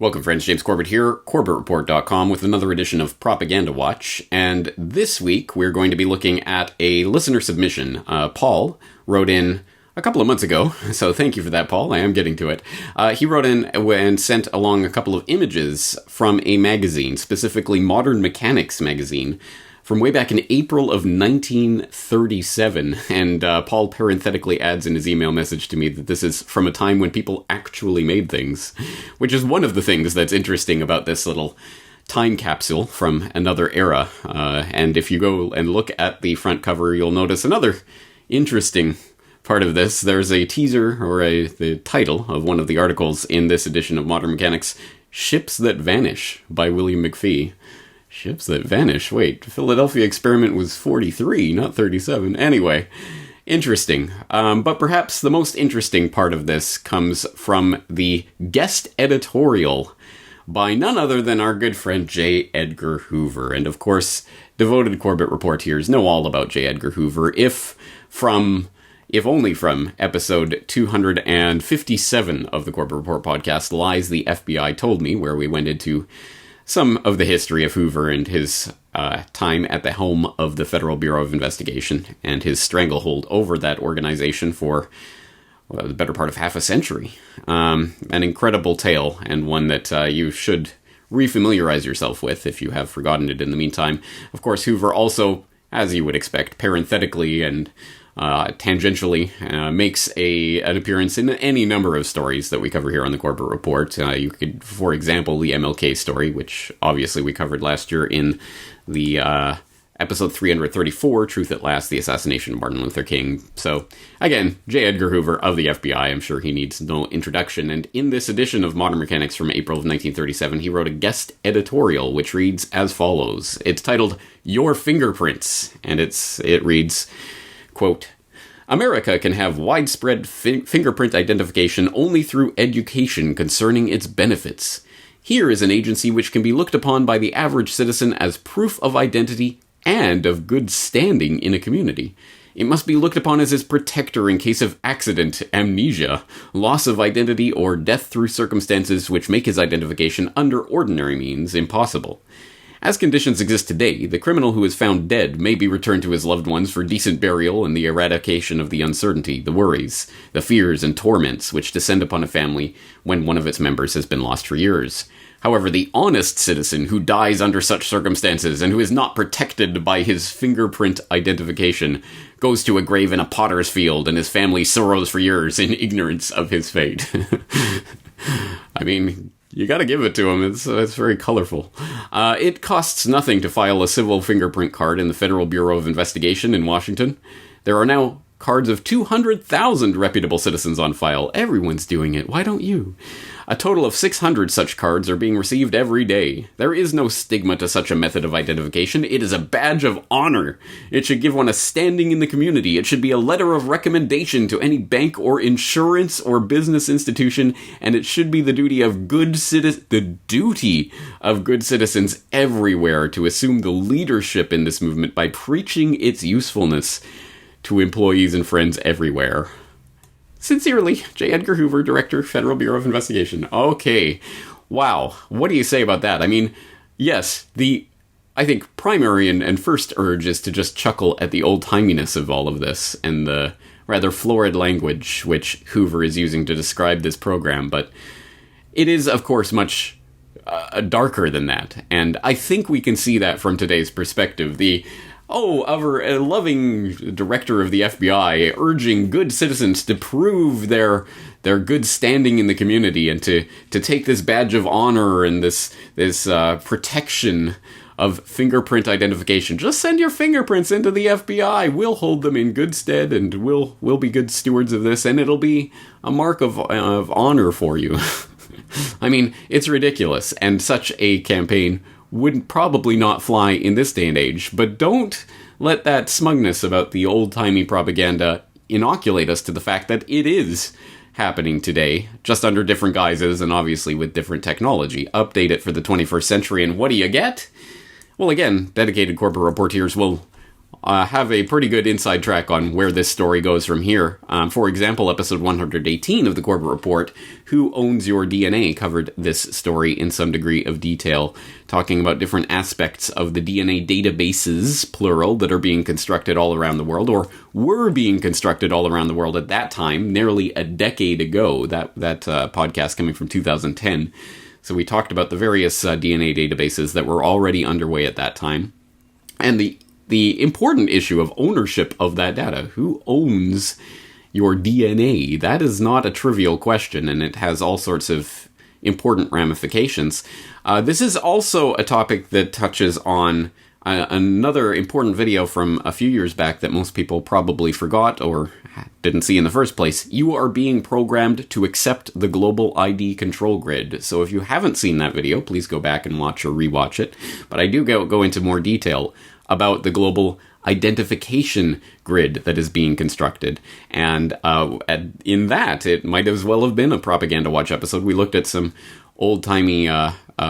Welcome, friends. James Corbett here, CorbettReport.com, with another edition of Propaganda Watch. And this week, we're going to be looking at a listener submission. Paul wrote in a couple of months ago, so thank you for that, Paul. I am getting to it. He wrote in and sent along a couple of images from a magazine, specifically Modern Mechanics magazine, from way back in April of 1937, and Paul parenthetically adds in his email message to me that this is from a time when people actually made things, which is one of the things that's interesting about this little time capsule from another era. And if you go and look at the front cover, you'll notice another interesting part of this. There's a teaser, or the title of one of the articles in this edition of Modern Mechanics, Ships That Vanish, by William McPhee. Ships that vanish. Wait, Philadelphia experiment was 43, not 37. Anyway, interesting. But perhaps the most interesting part of this comes from the guest editorial by none other than our good friend J. Edgar Hoover. And of course, devoted Corbett reporters know all about J. Edgar Hoover, if only from episode 257 of the Corbett Report podcast, Lies the FBI Told Me, where we went into some of the history of Hoover and his time at the helm of the Federal Bureau of Investigation and his stranglehold over that organization for the better part of half a century. An incredible tale, and one that you should refamiliarize yourself with if you have forgotten it in the meantime. Of course, Hoover also, as you would expect, parenthetically and tangentially makes an appearance in any number of stories that we cover here on the Corbett Report. You could, for example, the MLK story, which obviously we covered last year in the episode 334, Truth at Last, the assassination of Martin Luther King. So, again, J. Edgar Hoover of the FBI, I'm sure he needs no introduction. And in this edition of Modern Mechanics from April of 1937, he wrote a guest editorial, which reads as follows. It's titled, Your Fingerprints, and it reads, quote, America can have widespread fingerprint identification only through education concerning its benefits. Here is an agency which can be looked upon by the average citizen as proof of identity and of good standing in a community. It must be looked upon as his protector in case of accident, amnesia, loss of identity, or death through circumstances which make his identification under ordinary means impossible. As conditions exist today, the criminal who is found dead may be returned to his loved ones for decent burial and the eradication of the uncertainty, the worries, the fears and torments which descend upon a family when one of its members has been lost for years. However, the honest citizen who dies under such circumstances and who is not protected by his fingerprint identification goes to a grave in a potter's field, and his family sorrows for years in ignorance of his fate. I mean, you gotta give it to him. It's very colorful. It costs nothing to file a civil fingerprint card in the Federal Bureau of Investigation in Washington. There are now cards of 200,000 reputable citizens on file. Everyone's doing it. Why don't you? A total of 600 such cards are being received every day. There is no stigma to such a method of identification. It is a badge of honor. It should give one a standing in the community. It should be a letter of recommendation to any bank or insurance or business institution, and it should be the duty of good citizens everywhere to assume the leadership in this movement by preaching its usefulness to employees and friends everywhere. Sincerely, J. Edgar Hoover, Director, Federal Bureau of Investigation. Okay. Wow. What do you say about that? I mean, yes, I think primary and first urge is to just chuckle at the old-timiness of all of this and the rather florid language which Hoover is using to describe this program, but it is, of course, much darker than that, and I think we can see that from today's perspective. A loving director of the FBI urging good citizens to prove their good standing in the community and to take this badge of honor and this protection of fingerprint identification. Just send your fingerprints into the FBI. We'll hold them in good stead, and we'll be good stewards of this, and it'll be a mark of honor for you. I mean, it's ridiculous, and such a campaign would probably not fly in this day and age, but don't let that smugness about the old-timey propaganda inoculate us to the fact that it is happening today, just under different guises and obviously with different technology. Update it for the 21st century, and what do you get? Well, again, dedicated corporate reporters will have a pretty good inside track on where this story goes from here. For example, episode 118 of the Corbett Report, Who Owns Your DNA, covered this story in some degree of detail, talking about different aspects of the DNA databases, plural, that are being constructed all around the world, or were being constructed all around the world at that time, nearly a decade ago, that podcast coming from 2010. So we talked about the various DNA databases that were already underway at that time, and the important issue of ownership of that data. Who owns your DNA? That is not a trivial question, and it has all sorts of important ramifications. This is also a topic that touches on another important video from a few years back that most people probably forgot or didn't see in the first place. You are being programmed to accept the global ID control grid. So if you haven't seen that video, please go back and watch or rewatch it. But I do go into more detail about the global identification grid that is being constructed. And in that, it might as well have been a Propaganda Watch episode. We looked at some old-timey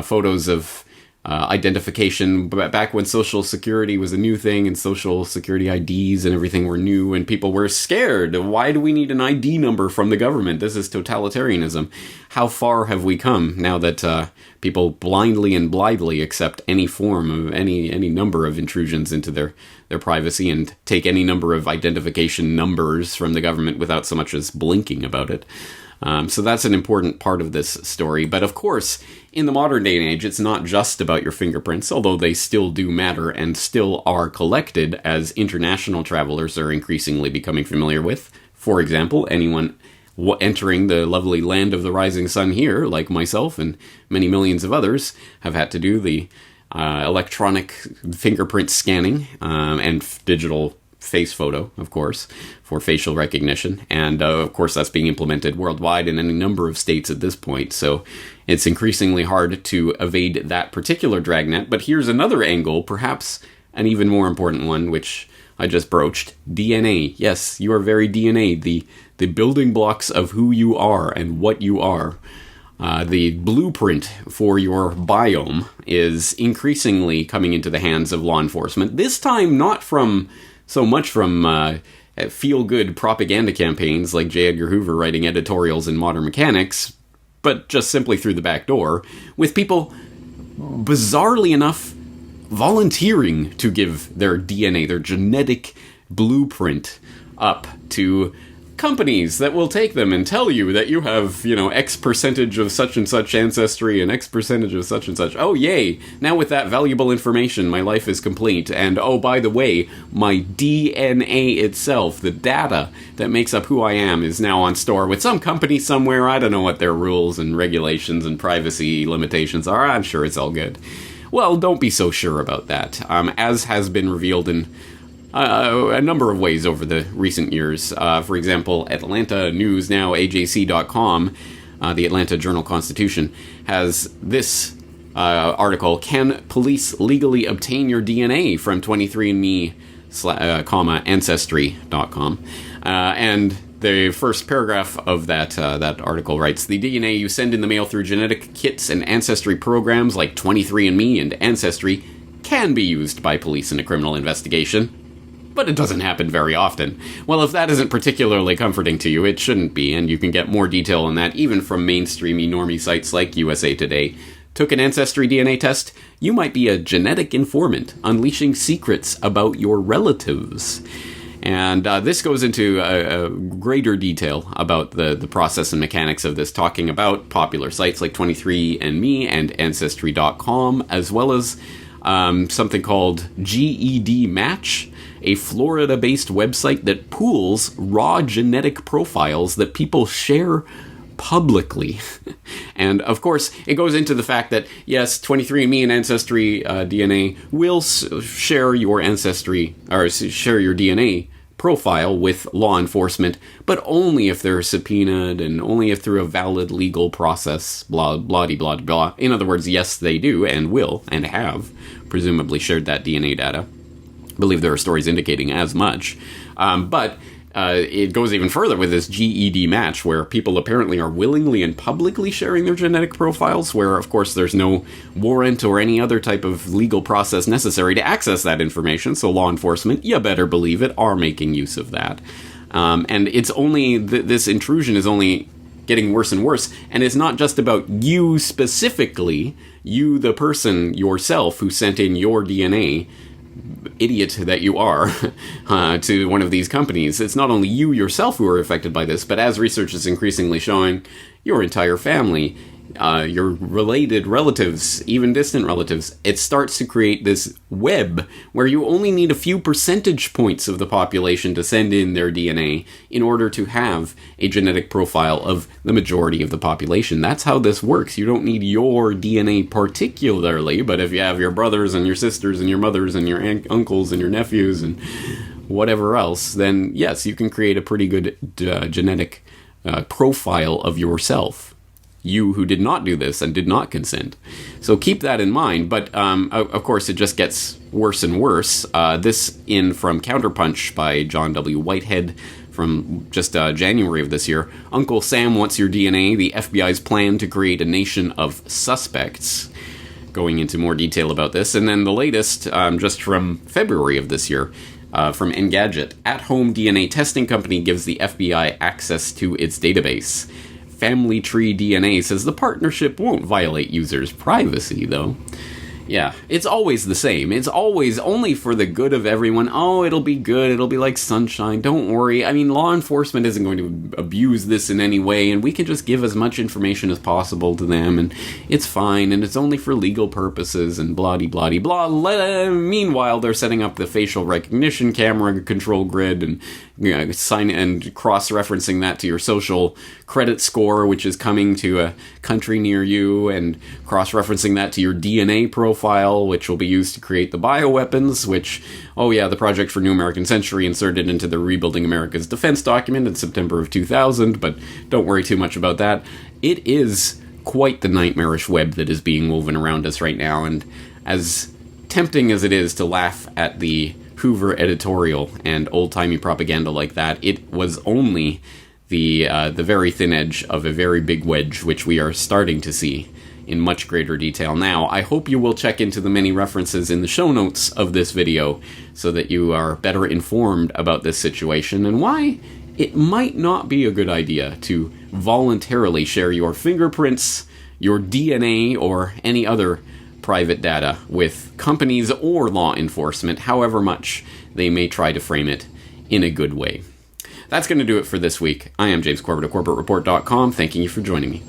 photos of identification back when Social Security was a new thing, and Social Security IDs and everything were new, and people were scared. Why do we need an ID number from the government? This is totalitarianism. How far have we come now that people blindly and blithely accept any form of any number of intrusions into their privacy and take any number of identification numbers from the government without so much as blinking about it? So that's an important part of this story. But of course, in the modern day and age, it's not just about your fingerprints, although they still do matter and still are collected, as international travelers are increasingly becoming familiar with. For example, anyone entering the lovely land of the rising sun here, like myself and many millions of others, have had to do the electronic fingerprint scanning and digital face photo, of course, for facial recognition. And of course, that's being implemented worldwide in any number of states at this point. So it's increasingly hard to evade that particular dragnet. But here's another angle, perhaps an even more important one, which I just broached. DNA. Yes, your very DNA, the building blocks of who you are and what you are. The blueprint for your biome is increasingly coming into the hands of law enforcement. This time, not so much from feel-good propaganda campaigns like J. Edgar Hoover writing editorials in Modern Mechanics, but just simply through the back door, with people, bizarrely enough, volunteering to give their DNA, their genetic blueprint, up to companies that will take them and tell you that you have, X percentage of such and such ancestry and X percentage of such and such. Oh, yay. Now with that valuable information, my life is complete. And oh, by the way, my DNA itself, the data that makes up who I am, is now on store with some company somewhere. I don't know what their rules and regulations and privacy limitations are. I'm sure it's all good. Well, don't be so sure about that. As has been revealed in a number of ways over the recent years. For example, Atlanta News, now AJC.com, the Atlanta Journal-Constitution, has this article: Can police legally obtain your DNA from 23andMe, Ancestry.com? And the first paragraph of that article writes, the DNA you send in the mail through genetic kits and ancestry programs like 23andMe and Ancestry can be used by police in a criminal investigation. But it doesn't happen very often. Well, if that isn't particularly comforting to you, it shouldn't be, and you can get more detail on that even from mainstreamy normie sites like USA Today. Took an Ancestry DNA test? You might be a genetic informant, unleashing secrets about your relatives. And this goes into greater detail about the process and mechanics of this, talking about popular sites like 23andMe and Ancestry.com, as well as something called GED Match, a Florida-based website that pools raw genetic profiles that people share publicly. And of course, it goes into the fact that, yes, 23andMe and Ancestry DNA will share your ancestry, or share your DNA profile with law enforcement, but only if they're subpoenaed and only if through a valid legal process, blah, blah, blah, blah. In other words, yes, they do and will and have presumably shared that DNA data. I believe there are stories indicating as much. But it goes even further with this GED match, where people apparently are willingly and publicly sharing their genetic profiles, where, of course, there's no warrant or any other type of legal process necessary to access that information, so law enforcement, you better believe it, are making use of that. And it's only, this intrusion is only getting worse and worse, and it's not just about you specifically, you the person yourself who sent in your DNA, idiot that you are, to one of these companies. It's not only you yourself who are affected by this, but as research is increasingly showing, your entire family, your related relatives, even distant relatives. It starts to create this web where you only need a few percentage points of the population to send in their DNA in order to have a genetic profile of the majority of the population. That's how this works. You don't need your DNA particularly, but if you have your brothers and your sisters and your mothers and your uncles and your nephews and whatever else, then yes, you can create a pretty good genetic profile of yourself. You who did not do this and did not consent. So keep that in mind, but of course it just gets worse and worse. This in from Counterpunch by John W. Whitehead from just January of this year. Uncle Sam wants your DNA, the FBI's plan to create a nation of suspects. Going into more detail about this. And then the latest, just from February of this year, from Engadget. At-home DNA testing company gives the FBI access to its database. Family Tree DNA says the partnership won't violate users' privacy, though. Yeah, it's always the same. It's always only for the good of everyone. Oh, it'll be good. It'll be like sunshine. Don't worry. I mean, law enforcement isn't going to abuse this in any way, and we can just give as much information as possible to them, and it's fine, and it's only for legal purposes, and blah-de-blah-de-blah. Meanwhile, they're setting up the facial recognition camera control grid, and sign and cross-referencing that to your social credit score, which is coming to a country near you, and cross-referencing that to your DNA profile, which will be used to create the bioweapons, which, oh yeah, the Project for New American Century inserted into the Rebuilding America's Defense document in September of 2000, but don't worry too much about that. It is quite the nightmarish web that is being woven around us right now, and as tempting as it is to laugh at the Hoover editorial and old-timey propaganda like that, it was only the very thin edge of a very big wedge, which we are starting to see in much greater detail now. I hope you will check into the many references in the show notes of this video so that you are better informed about this situation and why it might not be a good idea to voluntarily share your fingerprints, your DNA, or any other private data with companies or law enforcement, however much they may try to frame it in a good way. That's going to do it for this week. I am James Corbett of CorbettReport.com, thanking you for joining me.